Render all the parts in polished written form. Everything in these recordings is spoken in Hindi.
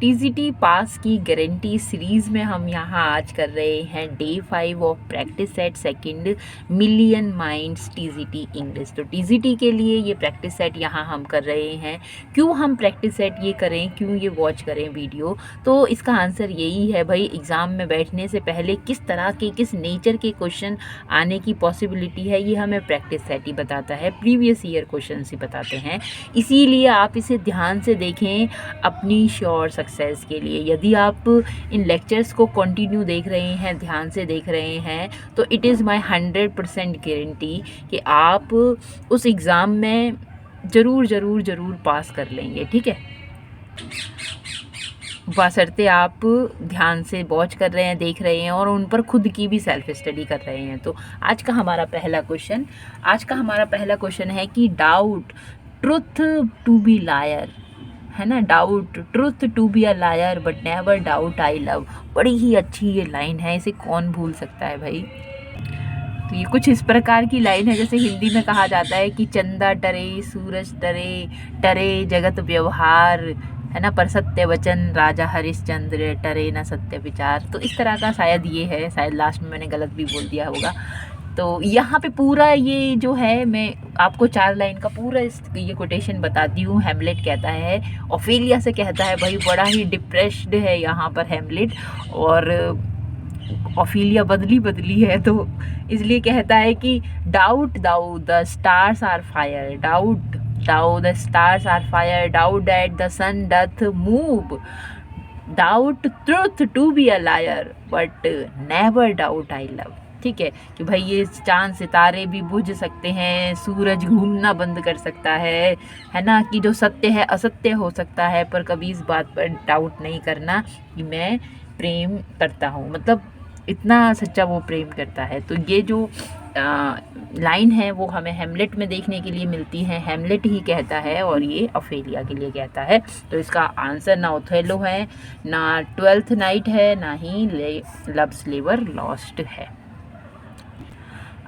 टीजीटी पास की गारंटी सीरीज़ में हम यहाँ आज कर रहे हैं day 5 of practice set second million minds TGT English. तो टीजीटी के लिए ये प्रैक्टिस सेट यहाँ हम कर रहे हैं। क्यों हम प्रैक्टिस सेट ये करें, क्यों ये वॉच करें वीडियो, तो इसका आंसर यही है भाई, एग्ज़ाम में बैठने से पहले किस तरह के, किस नेचर के क्वेश्चन आने की पॉसिबिलिटी है ये हमें प्रैक्टिस सेट ही बताता है, प्रीवियस ईयर क्वेश्चन ही बताते हैं। इसीलिए आप इसे ध्यान से देखें अपनी श्योर सक्सेस के लिए। यदि आप इन लेक्चर्स को कंटिन्यू देख रहे हैं, ध्यान से देख रहे हैं, तो इट इज़ माय 100% गारंटी कि आप उस एग्ज़ाम में ज़रूर पास कर लेंगे। ठीक है, बशर्ते आप ध्यान से वॉच कर रहे हैं, देख रहे हैं और उन पर खुद की भी सेल्फ स्टडी कर रहे हैं। तो आज का हमारा पहला क्वेश्चन है कि doubt truth to be liar, है ना। Doubt truth to be a liar but never doubt I love. बड़ी ही अच्छी ये लाइन है, इसे कौन भूल सकता है भाई। तो ये कुछ इस प्रकार की लाइन है जैसे हिंदी में कहा जाता है कि चंदा टरे, सूरज टरे, टरे जगत व्यवहार, है ना, पर सत्य वचन राजा हरिश्चंद्र, टरे न सत्य विचार। तो इस तरह का शायद ये है, शायद लास्ट में मैंने गलत भी बोल दिया होगा। तो यहाँ पे पूरा ये जो है, मैं आपको 4 लाइन का पूरा ये कोटेशन बताती हूँ। हैमलेट कहता है, ऑफेलिया से कहता है भाई, बड़ा ही डिप्रेस्ड है यहाँ पर हैमलेट, और ऑफेलिया बदली है, तो इसलिए कहता है कि doubt thou the stars are fire, doubt thou the stars are fire, doubt that the sun doth move, doubt truth to be a liar but never doubt I love. ठीक है, कि भाई ये चांद सितारे भी बुझ सकते हैं, सूरज घूमना बंद कर सकता है ना, कि जो सत्य है असत्य हो सकता है, पर कभी इस बात पर डाउट नहीं करना कि मैं प्रेम करता हूँ, मतलब इतना सच्चा वो प्रेम करता है। तो ये जो लाइन है वो हमें हैमलेट में देखने के लिए मिलती है, हैमलेट ही कहता है और ये ऑफेलिया के लिए कहता है। तो इसका आंसर ना ओथेलो है, ना ट्वेल्थ नाइट है, ना ही लव स्लेवर लॉस्ट है।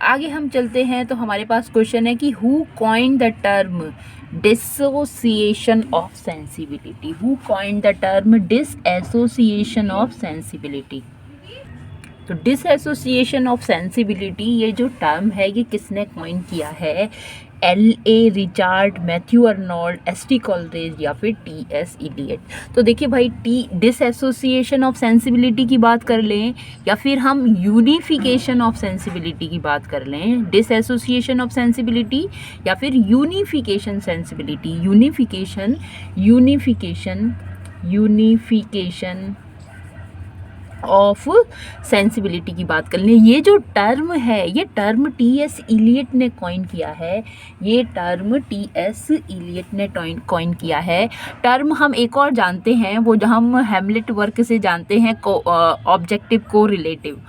आगे हम चलते हैं, तो हमारे पास क्वेश्चन है कि who coined the term dissociation of sensibility, who coined the term dissociation of sensibility. तो डिसएसोसिएशन ऑफ सेंसिबिलिटी ये जो टर्म है ये किसने कॉइन किया है? L.A. Richard, Matthew Arnold, S.T. Coleridge या फिर T.S. इलियट। तो देखिए भाई, डिसएसोसिएशन ऑफ सेंसिबिलिटी की बात कर लें या फिर हम यूनिफिकेशन ऑफ सेंसिबिलिटी की बात कर लें, डिसएसोसिएशन ऑफ सेंसिबिलिटी या फिर unification sensibility, unification of sensibility की बात कर लें। ये जो टर्म है, ये टर्म T.S. इलियट ने कॉइन किया है, ये टर्म T.S. इलियट ने कॉइन किया है। टर्म हम एक और जानते हैं, वो जो हम हैमलेट वर्क से जानते हैं, ऑब्जेक्टिव को रिलेटिव।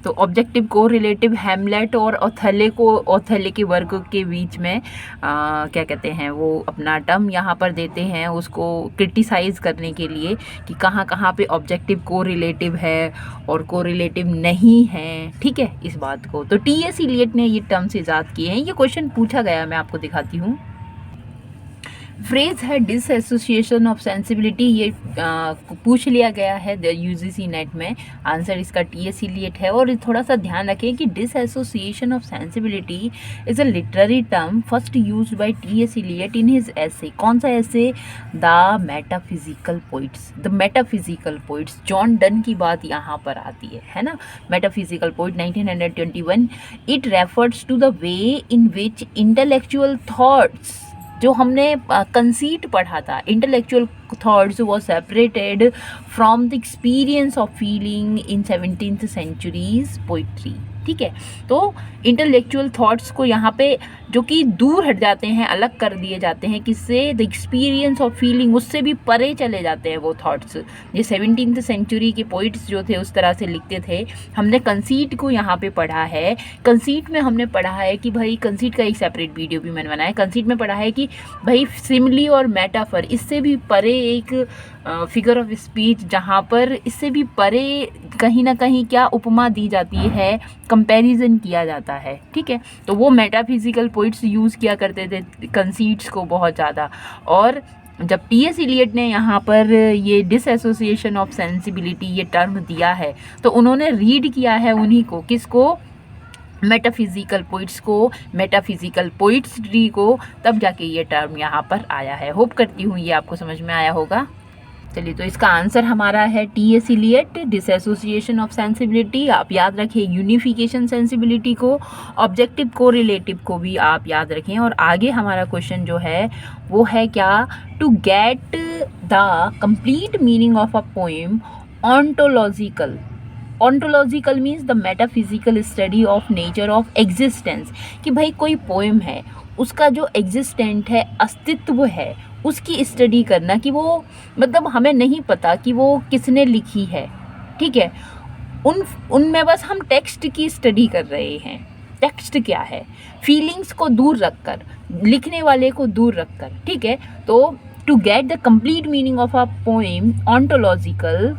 तो ऑब्जेक्टिव को रिलेटिव हैमलेट और ओथेले के वर्ग के बीच में क्या कहते हैं, वो अपना टर्म यहाँ पर देते हैं उसको क्रिटिसाइज़ करने के लिए कि कहाँ पे ऑब्जेक्टिव को रिलेटिव है और को रिलेटिव नहीं है। ठीक है, इस बात को तो T.S. इलियट ने ये टर्म्स ईजाद किए हैं। ये क्वेश्चन पूछा गया, मैं आपको दिखाती हूँ। फ्रेज है डिसएसोसिएशन ऑफ सेंसिबिलिटी, ये पूछ लिया गया है UGC नेट में। आंसर इसका T.S. इलियट है। और थोड़ा सा ध्यान रखें कि dissociation of sensibility is a literary term first used by T.S. Eliot in his essay. कौन सा essay? The metaphysical poets. John Donne की बात यहाँ पर आती है ना। Metaphysical poet 1921। It refers to the way in which intellectual thoughts, जो हमने कंसीट पढ़ा था, इंटेलेक्चुअल थॉट्स वो separated from the experience of feeling in 17th century's poetry. ठीक है, तो इंटेलेक्चुअल थॉट्स को यहाँ पे जो कि दूर हट जाते हैं, अलग कर दिए जाते हैं, किससे? द एक्सपीरियंस ऑफ फीलिंग, उससे भी परे चले जाते हैं वो थॉट्स। ये 17th century के पोइट्स जो थे उस तरह से लिखते थे। हमने कंसीट को यहाँ पे पढ़ा है। कंसीट में हमने पढ़ा है कि भाई, कंसीट का एक सेपरेट वीडियो भी मैंने बनाया है। कंसीट में पढ़ा है कि भाई सिमिली और मेटाफर, इससे भी परे एक फिगर ऑफ स्पीच, जहाँ पर इससे भी परे कहीं ना कहीं क्या उपमा दी जाती है, कंपैरिजन किया जाता है। ठीक है, तो वो मेटाफिजिकल पोइट्स यूज़ किया करते थे कंसीट्स को बहुत ज़्यादा। और जब टीएस इलियट ने यहाँ पर ये डिसएसोसिएशन ऑफ सेंसिबिलिटी ये टर्म दिया है तो उन्होंने रीड किया है उन्हीं को, किसको, मेटाफिजिकल पोइट्स को, मेटाफिजिकल पोइट्री को, तब जाके ये टर्म यहाँ पर आया है। होप करती हूँ ये आपको समझ में आया होगा। चलिए, तो इसका आंसर हमारा है TS Eliot, dissociation of sensibility. आप याद रखें यूनिफिकेशन सेंसिबिलिटी को, ऑब्जेक्टिव को, रिलेटिव को भी आप याद रखें। और आगे हमारा क्वेश्चन जो है वो है क्या, to get the complete meaning of a poem ontological. Ontological means the metaphysical study of nature of existence, कि भाई कोई पोएम है उसका जो एग्जिस्टेंट है, अस्तित्व है, उसकी स्टडी करना, कि वो मतलब हमें नहीं पता कि वो किसने लिखी है, ठीक है, उनमें बस हम टेक्स्ट की स्टडी कर रहे हैं। टेक्स्ट क्या है, फीलिंग्स को दूर रखकर, लिखने वाले को दूर रखकर, ठीक है। तो to get the complete meaning of a poem ontological,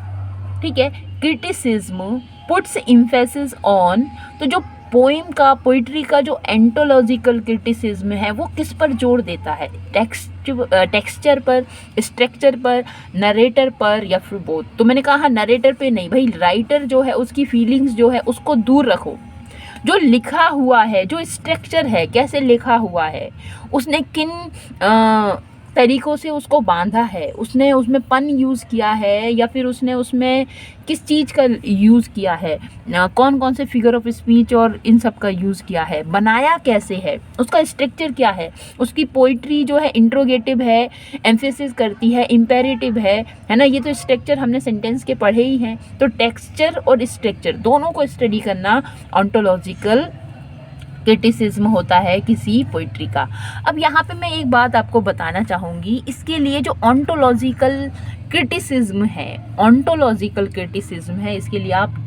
ठीक है, क्रिटिसिज्म पुट्स एम्फेसिस ऑन, तो जो पोएम का, पोइट्री का जो एंटोलॉजिकल क्रिटिसिज्म है वो किस पर जोर देता है, टेक्सचर पर, स्ट्रक्चर पर, नरेटर पर, या फिर बोथ। तो मैंने कहा नरेटर पे नहीं भाई, राइटर जो है उसकी फीलिंग्स जो है उसको दूर रखो। जो लिखा हुआ है, जो स्ट्रक्चर है, कैसे लिखा हुआ है, उसने किन तरीक़ों से उसको बांधा है, उसने उसमें पन यूज़ किया है या फिर उसने उसमें किस चीज़ का यूज़ किया है, कौन कौन से फिगर ऑफ स्पीच और इन सब का यूज़ किया है, बनाया कैसे है, उसका स्ट्रक्चर क्या है, उसकी पोइट्री जो है इंट्रोगेटिव है, एम्फेसिस करती है, इम्पेरेटिव है ना। ये तो स्ट्रक्चर हमने सेंटेंस के पढ़े ही हैं। तो टेक्सचर और स्ट्रक्चर दोनों को स्टडी करना ऑन्टोलॉजिकल क्रिटिसिज्म होता है किसी पोइट्री का। अब यहाँ पे मैं एक बात आपको बताना चाहूँगी, इसके लिए जो ऑन्टोलॉजिकल क्रिटिसिज्म है, ऑन्टोलॉजिकल क्रिटिसिज्म है, इसके लिए आप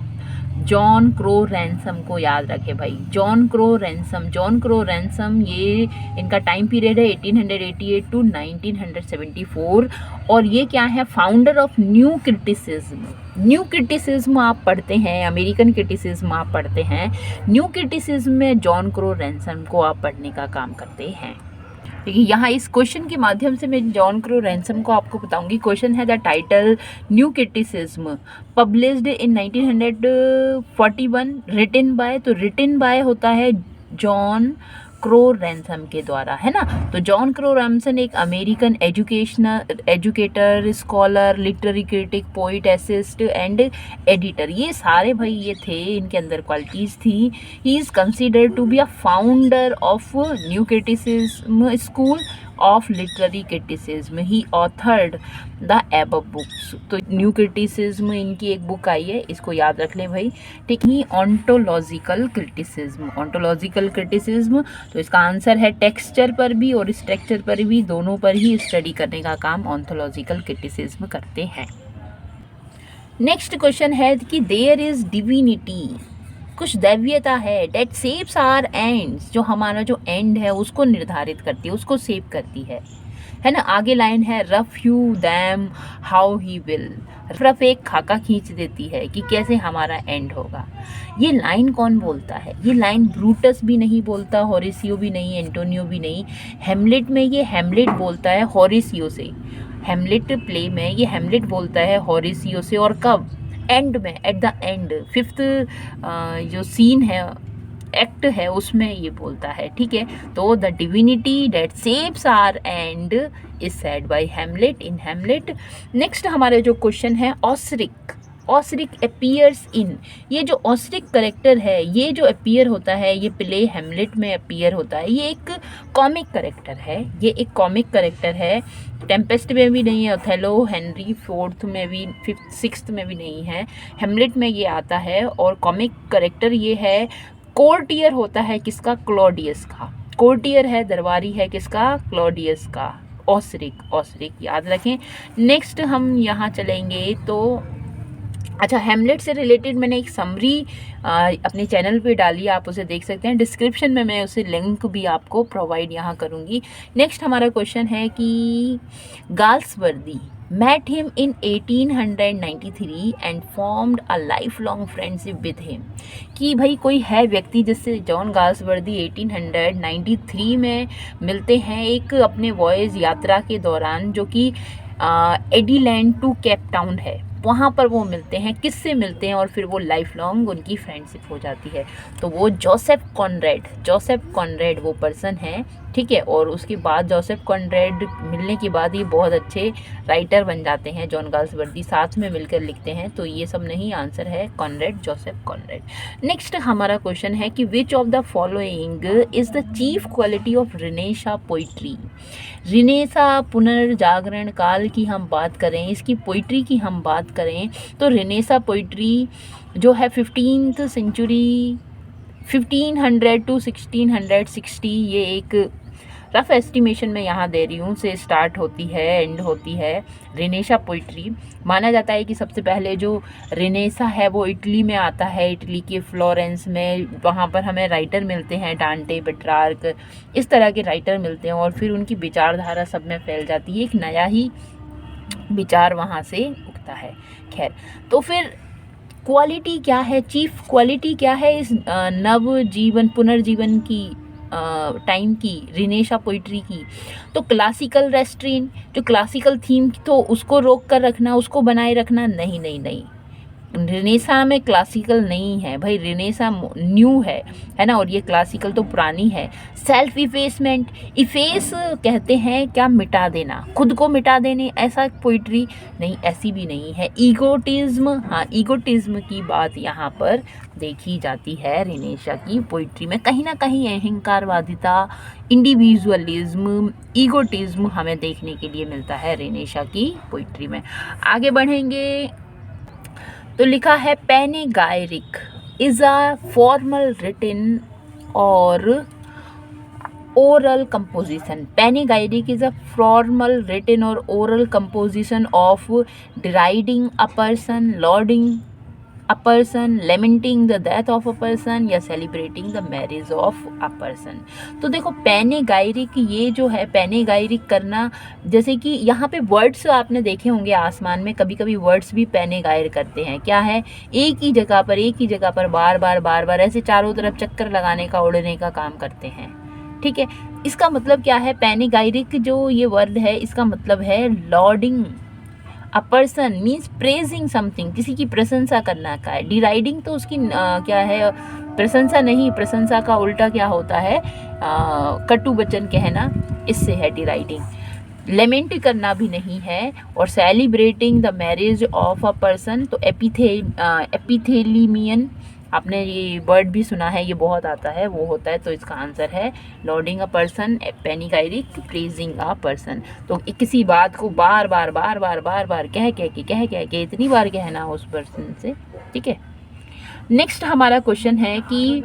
जॉन क्रो रैनसम को याद रखें भाई। जॉन क्रो रैनसम ये इनका टाइम पीरियड है 1888 टू 1974, और ये क्या है, founder of new criticism. New criticism आप पढ़ते हैं, अमेरिकन क्रिटिसिज्म आप पढ़ते हैं, न्यू क्रिटिसिज्म में जॉन क्रो रैनसम को आप पढ़ने का काम करते हैं। देखिए यहाँ इस क्वेश्चन के माध्यम से मैं जॉन क्रो रैनसम को आपको बताऊंगी। क्वेश्चन है the title new criticism published in 1941 written by, तो रिटन बाय होता है जॉन क्रो रैनसम के द्वारा, है ना। तो जॉन क्रो रैनसम एक American educator, scholar, literary critic, poet, essayist and editor, ये सारे भाई ये थे, इनके अंदर क्वालिटीज़ थी। He is considered to be a founder of new criticism school of literary criticism. He authored the above books. तो न्यू क्रिटिसिज्म इनकी एक बुक आई है, इसको याद रख लें भाई, ठीक ही। ऑन्टोलॉजिकल क्रिटिसिज्म, ऑन्टोलॉजिकल क्रिटिसिज्म, तो इसका आंसर है टेक्सचर पर भी और स्ट्रक्चर पर भी, दोनों पर ही स्टडी करने का काम ऑन्टोलॉजिकल क्रिटिसिज्म करते हैं। नेक्स्ट क्वेश्चन है कि देयर इज डिविनिटी, कुछ दैव्यता है, डेट सेव्स आर एंड्स, जो हमारा जो एंड है उसको निर्धारित करती है, उसको सेव करती है ना। आगे लाइन है rough you them how he will, rough एक खाका खींच देती है कि कैसे हमारा एंड होगा। ये लाइन कौन बोलता है, ये लाइन ब्रूटस भी नहीं बोलता, होरेसियो भी नहीं, एंटोनियो भी नहीं, हेमलेट में ये हेमलेट बोलता है होरेसियो से। हेमलेट प्ले में ये हेमलेट बोलता है होरेसियो से, और कब, एंड में, एट द एंड, फिफ्थ जो सीन है, एक्ट है, उसमें ये बोलता है, ठीक है। तो द डिविनिटी डेट सेव्स our end is said by Hamlet in Hamlet. Next हमारे जो क्वेश्चन है ऑसरिक, ऑसरिक अपीयर्स इन, ये जो ऑसरिक करेक्टर है, ये जो अपीयर होता है, ये प्ले हेमलेट में अपीयर होता है, ये एक कॉमिक करेक्टर है, ये एक कॉमिक करेक्टर है। टेम्पेस्ट में भी नहीं है, ओथेलो, हेनरी फोर्थ में भी, फिफ्थ सिक्स्थ में भी नहीं है, हेमलेट में ये आता है। और कॉमिक करेक्टर ये है, कोर्टियर होता है किसका, क्लॉडियस का, कोर्टियर है, दरबारी है किसका, क्लॉडियस का। ऑसरिक, ऑसरिक याद रखें। नेक्स्ट हम यहाँ चलेंगे तो अच्छा, हेमलेट से रिलेटेड मैंने एक समरी अपने चैनल पे डाली है, आप उसे देख सकते हैं, डिस्क्रिप्शन में मैं उसे लिंक भी आपको प्रोवाइड यहाँ करूँगी। नेक्स्ट हमारा क्वेश्चन है कि Galsworthy, met him in 1893 and formed a lifelong friendship with him। कि भाई कोई है व्यक्ति जिससे जॉन गाल्सवर्दी 1893 में मिलते हैं एक अपने वॉयज यात्रा के दौरान, जो कि एडीलैंड टू केप टाउन है, वहाँ पर वो मिलते हैं। किससे मिलते हैं और फिर वो लाइफ लॉन्ग उनकी फ्रेंडशिप हो जाती है। तो वो जोसेफ कॉनरेड वो पर्सन है, ठीक है। और उसके बाद जोसेफ कॉनरेड मिलने के बाद ये बहुत अच्छे राइटर बन जाते हैं। जॉन गाल्सवर्दी साथ में मिलकर लिखते हैं। तो ये सब नहीं, आंसर है कॉनरेड, जोसेफ कॉनरेड। नेक्स्ट हमारा क्वेश्चन है कि which of the following is the chief quality of renaissance poetry. Renaissance पुनर्जागरण काल की हम बात करें, इसकी पोइट्री की हम बात करें, तो रिनेसा पोइट्री जो है 15th सेंचुरी 1500 to 1660, ये एक रफ एस्टिमेशन में यहाँ दे रही हूँ, से स्टार्ट होती है, एंड होती है रिनेसा पोइट्री। माना जाता है कि सबसे पहले जो रिनेसा है वो इटली में आता है, इटली के फ्लोरेंस में। वहाँ पर हमें राइटर मिलते हैं, डांटे, पेट्रार्क, इस तरह के राइटर मिलते हैं, और फिर उनकी विचारधारा सब में फैल जाती है, एक नया ही विचार वहाँ से उगता है। खैर, तो फिर क्वालिटी क्या है, चीफ क्वालिटी क्या है इस नवजीवन पुनर्जीवन की टाइम की, रिनेसा पोइट्री की? तो क्लासिकल रेस्ट्रेन, जो क्लासिकल थीम तो उसको रोक कर रखना, उसको बनाए रखना, नहीं नहीं नहीं, रिनेसा में क्लासिकल नहीं है भाई, रिनेसा न्यू है ना, और ये क्लासिकल तो पुरानी है। सेल्फ इफेसमेंट, इफेस कहते हैं क्या, मिटा देना, खुद को मिटा देने, ऐसा पोइट्री नहीं, ऐसी भी नहीं है। ईगोटिज्म, हाँ, ईगोटिज्म की बात यहाँ पर देखी जाती है रिनेसा की पोइट्री में। कहीं ना कहीं अहंकारवादिता, इंडिविजुअलिज्म, ईगोटिज्म हमें देखने के लिए मिलता है रिनेसा की पोइट्री में। आगे बढ़ेंगे तो लिखा है panegyric is a formal written और oral composition. Panegyric is a formal written और oral composition of deriding a person, lauding a person, lamenting the death of a person, या celebrating the marriage of a person. तो देखो पैनेगायरिक, ये जो है पैनेगायरिक करना, जैसे कि यहाँ पे वर्ड्स आपने देखे होंगे आसमान में, कभी कभी वर्ड्स भी पैनेगायर करते हैं। क्या है, एक ही जगह पर बार बार ऐसे चारों तरफ चक्कर लगाने का, उड़ने का काम करते हैं, ठीक है। इसका मतलब क्या है, पैनेगायरिक जो ये वर्ड है, इसका मतलब है lauding a person, means praising something, किसी की प्रशंसा करना का है। डिराइडिंग तो उसकी क्या है, प्रशंसा नहीं, प्रशंसा का उल्टा क्या होता है, कटु वचन कहना, इससे है डिराइडिंग। लेमेंट करना भी नहीं है। और celebrating the marriage of a person, तो एपिथेलिमियन, आपने ये वर्ड भी सुना है, ये बहुत आता है, वो होता है। तो इसका आंसर है lauding a person, panegyric, praising a person. तो किसी बात को बार बार कह के इतनी बार कहना उस पर्सन से, ठीक है। नेक्स्ट हमारा क्वेश्चन है कि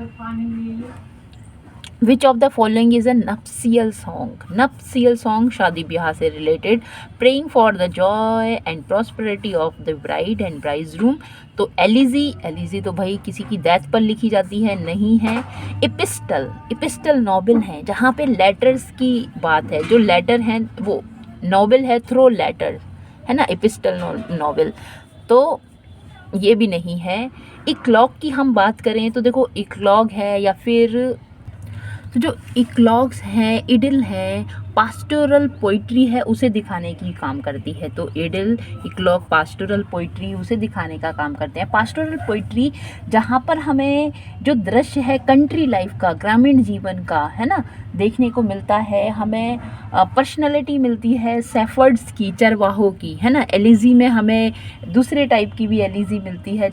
which of the following is a nuptial song. Nuptial song शादी ब्याह से related, praying for the joy and prosperity of the bride and bridegroom. तो एलिजी तो भाई किसी की डेथ पर लिखी जाती है, नहीं है। इपिस्टल नॉवेल है, जहाँ पे लेटर्स की बात है, जो लेटर हैं वो नॉवेल है, थ्रो लेटर है ना, इपिस्टल नॉवेल, तो ये भी नहीं है। इक्लॉग की हम बात करें तो देखो इक्लॉग है, या फिर तो जो इक्लॉग्स हैं, इडिल है, पास्टोरल पोइट्री है, उसे दिखाने की काम करती है। तो इडिल, इक्लॉग, पास्टोरल पोइट्री उसे दिखाने का काम करते हैं। पास्टोरल पोइट्री जहाँ पर हमें जो दृश्य है कंट्री लाइफ का, ग्रामीण जीवन का, है ना, देखने को मिलता है। हमें पर्सनैलिटी मिलती है शेफर्ड्स की, चरवाहों की, है ना। एलिजी में हमें दूसरे टाइप की भी एलिजी मिलती है,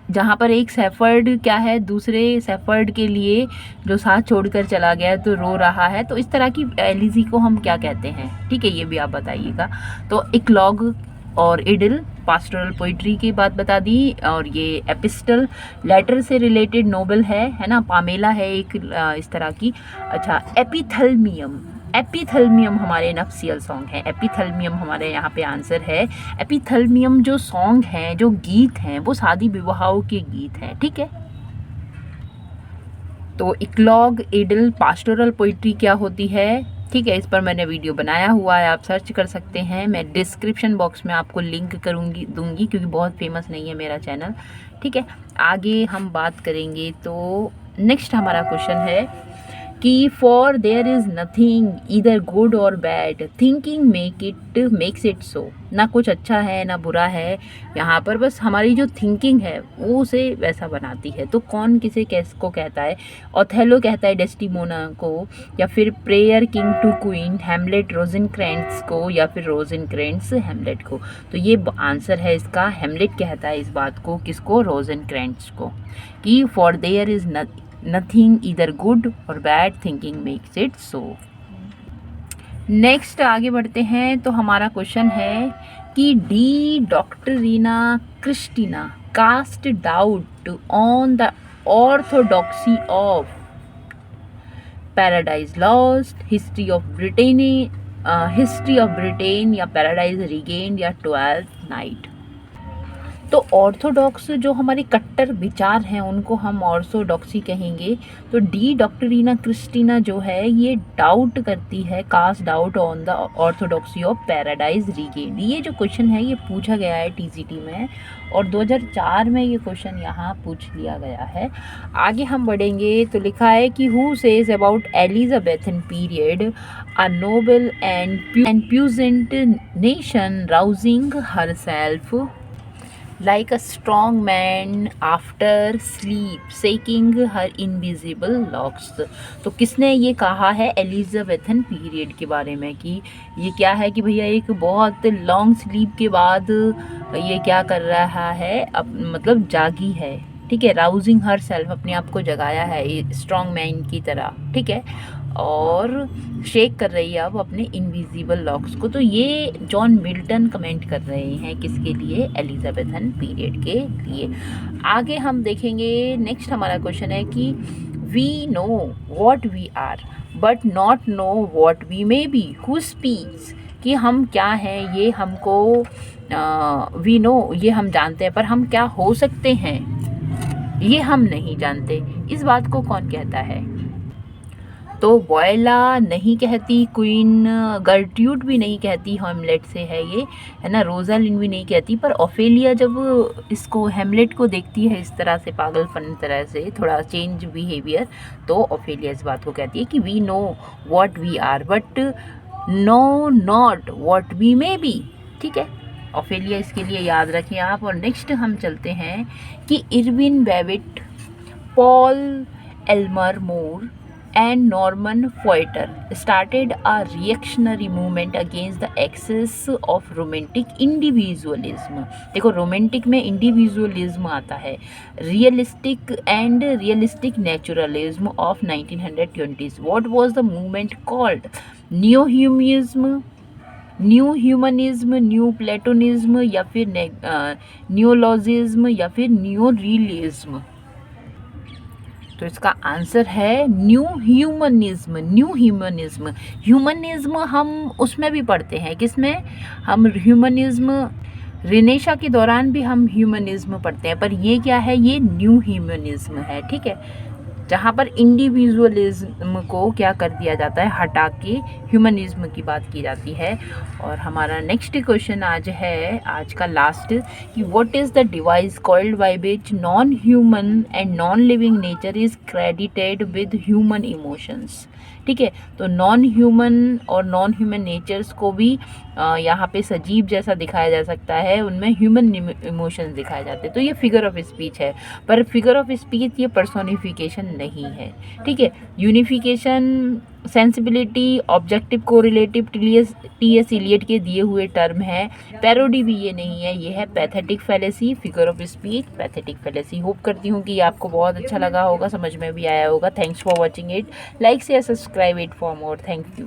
जहाँ पर एक शेफर्ड क्या है, दूसरे शेफर्ड के लिए जो साथ छोड़कर चला गया है तो रो रहा है। तो इस तरह की एलिजी को हम क्या कहते हैं, ठीक है, ये भी आप बताइएगा। तो इक्लॉग और इडिल पास्टोरल पोइट्री की बात बता दी, और ये एपिस्टल लेटर से रिलेटेड नोवेल है ना। पामेला है एक इस तरह की। अच्छा, एपिथेलमियम हमारे नफ्सियल सॉन्ग है। एपिथेलमियम हमारे यहाँ पे आंसर है। एपिथेलमियम जो सॉन्ग हैं, जो गीत हैं, वो शादी विवाहों के गीत हैं, ठीक है। तो इक्लॉग, इडिल, पास्टोरल पोइट्री क्या होती है, ठीक है, इस पर मैंने वीडियो बनाया हुआ है, आप सर्च कर सकते हैं। मैं डिस्क्रिप्शन बॉक्स में आपको लिंक दूंगी क्योंकि बहुत फेमस नहीं है मेरा चैनल। ठीक है, आगे हम बात करेंगे। तो नेक्स्ट हमारा क्वेश्चन है कि for there is nothing either good or bad, thinking makes it सो। ना कुछ अच्छा है ना बुरा है यहाँ पर, बस हमारी जो थिंकिंग है वो उसे वैसा बनाती है। तो कौन किसे को कहता है? ओथेलो कहता है डेस्टिमोना को, या फिर प्रेयर किंग टू क्वीन हेमलेट रोजेनक्रेंट्स को, या फिर रोजेनक्रेंट्स हेमलेट को। तो ये आंसर है इसका, हेमलेट कहता है इस बात को, किसको? रोजेनक्रेंट्स को, कि for there is nothing either good or bad, thinking makes it so. Next आगे बढ़ते हैं। तो हमारा क्वेश्चन है कि De Doctrina Christiana cast doubt on the orthodoxy of Paradise Lost, History of Britain, या पैराडाइज रिगेन्ड, या 12th नाइट। तो ऑर्थोडॉक्स जो हमारे कट्टर विचार हैं उनको हम ऑर्थोडॉक्सी कहेंगे। तो डी डॉक्टरीना क्रिस्टीना जो है ये डाउट करती है, cast doubt on the orthodoxy of Paradise Regained. ये जो क्वेश्चन है ये पूछा गया है टीजीटी में, और 2004 में ये क्वेश्चन यहाँ पूछ लिया गया है। आगे हम बढ़ेंगे तो लिखा है कि who says about Elizabethan period a noble and puissant nation rousing herself like a strong man after sleep shaking her invisible locks। तो किसने ये कहा है एलिजाबेथन पीरियड के बारे में, कि ये क्या है कि भैया एक बहुत लॉन्ग स्लीप के बाद ये क्या कर रहा है, अब मतलब जागी है। ठीक है, राउजिंग हर सेल्फ, अपने आप को जगाया है स्ट्रॉन्ग मैन की तरह। ठीक है, और शेक कर रही है अब अपने इनविजिबल लॉक्स को। तो ये जॉन मिल्टन कमेंट कर रहे हैं किसके लिए? एलिजाबेथन पीरियड के लिए। आगे हम देखेंगे। नेक्स्ट हमारा क्वेश्चन है कि we know what we are but not know what we may be, who speaks. कि हम क्या हैं ये हमको वी नो ये हम जानते हैं, पर हम क्या हो सकते हैं ये हम नहीं जानते। इस बात को कौन कहता है? तो वॉयला नहीं कहती, क्वीन गर्ट्यूड भी नहीं कहती, हेमलेट से है ये, है ना, रोजालिंड भी नहीं कहती। पर ओफेलिया जब इसको हेमलेट को देखती है इस तरह से, पागलपन तरह से, थोड़ा चेंज बिहेवियर, तो ओफेलिया इस बात को कहती है कि we know what we are but know not what we may be. ठीक है, ओफेलिया इसके लिए याद रखें आप। और नेक्स्ट हम चलते हैं कि Irving Babbitt, Paul Elmer More and Norman Foerster started a reactionary movement against the excess of romantic individualism। देखो, रोमांटिक में इंडिविजुअलिज्म आता है। Realistic naturalism of 1920s। What was the movement called? New humanism, new Platonism, या फिर न्यूलॉजिज्म, या फिर न्यू रियलिज्म। तो इसका आंसर है न्यू ह्यूमनिज्म। ह्यूमनिज्म हम उसमें भी पढ़ते हैं, किसमें? हम ह्यूमनिज्म रिनेशा के दौरान भी हम ह्यूमनिज्म पढ़ते हैं, पर ये क्या है? ये न्यू ह्यूमनिज्म है। ठीक है, जहाँ पर इंडिविजुअलिज्म को क्या कर दिया जाता है, हटा के ह्यूमनिज्म की बात की जाती है। और हमारा नेक्स्ट क्वेश्चन आज का लास्ट, कि what is the device called by which non human and non living nature is credited with human emotions. ठीक है, तो नॉन ह्यूमन और नॉन ह्यूमन नेचर्स को भी यहाँ पे सजीव जैसा दिखाया जा सकता है, उनमें ह्यूमन इमोशंस दिखाए जाते हैं। तो ये फिगर ऑफ स्पीच है, पर फिगर ऑफ स्पीच ये पर्सोनिफिकेशन नहीं है। ठीक है, unification, sensibility, objective correlative T S Eliot के दिए हुए टर्म है। पैरोडी भी ये नहीं है, ये है pathetic fallacy, figure of speech, pathetic fallacy. Hope करती हूँ कि ये आपको बहुत अच्छा लगा होगा, समझ में भी आया होगा। Thanks for watching it. Like share subscribe it for more. Thank you.